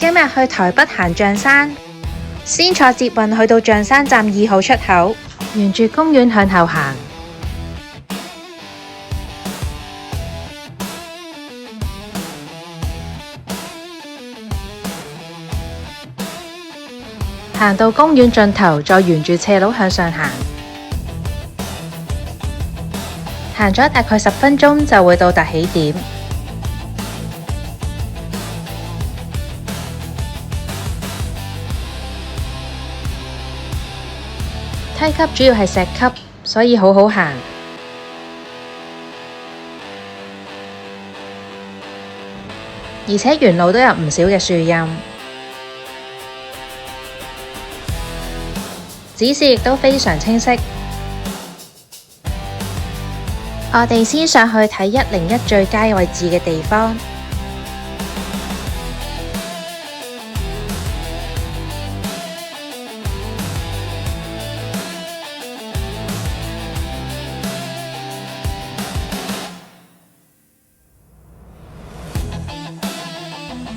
今日去台北行象山，先坐捷運去到象山站2號出口，沿住公園向後行。行到公園盡頭，再沿住斜路向上行。行咗大概10分鐘就會到達起點。梯級主要係石級，所以好好行。而且沿路都有唔少嘅樹蔭，指示亦都非常清晰。我哋先上去睇101最佳位置嘅地方。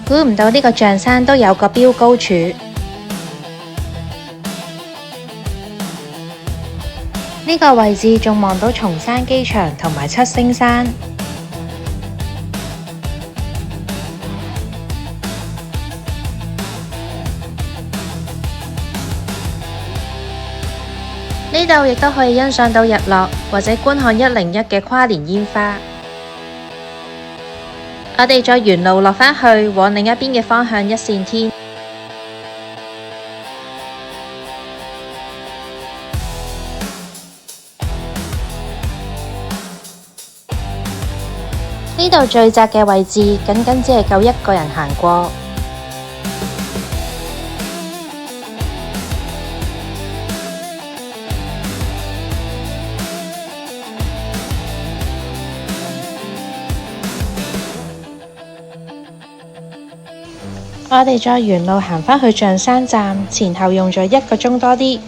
估唔到呢個象山都有個標高柱。呢個位置仲望到松山機場同埋七星山。呢度亦都可以欣賞到日落，或者觀看101嘅跨年煙花。我哋再沿路落返去，往另一邊嘅方向一線天。呢度最窄嘅位置，僅僅只係夠1個人行過。我哋再沿路行返去象山站，前後用咗1個鐘多啲。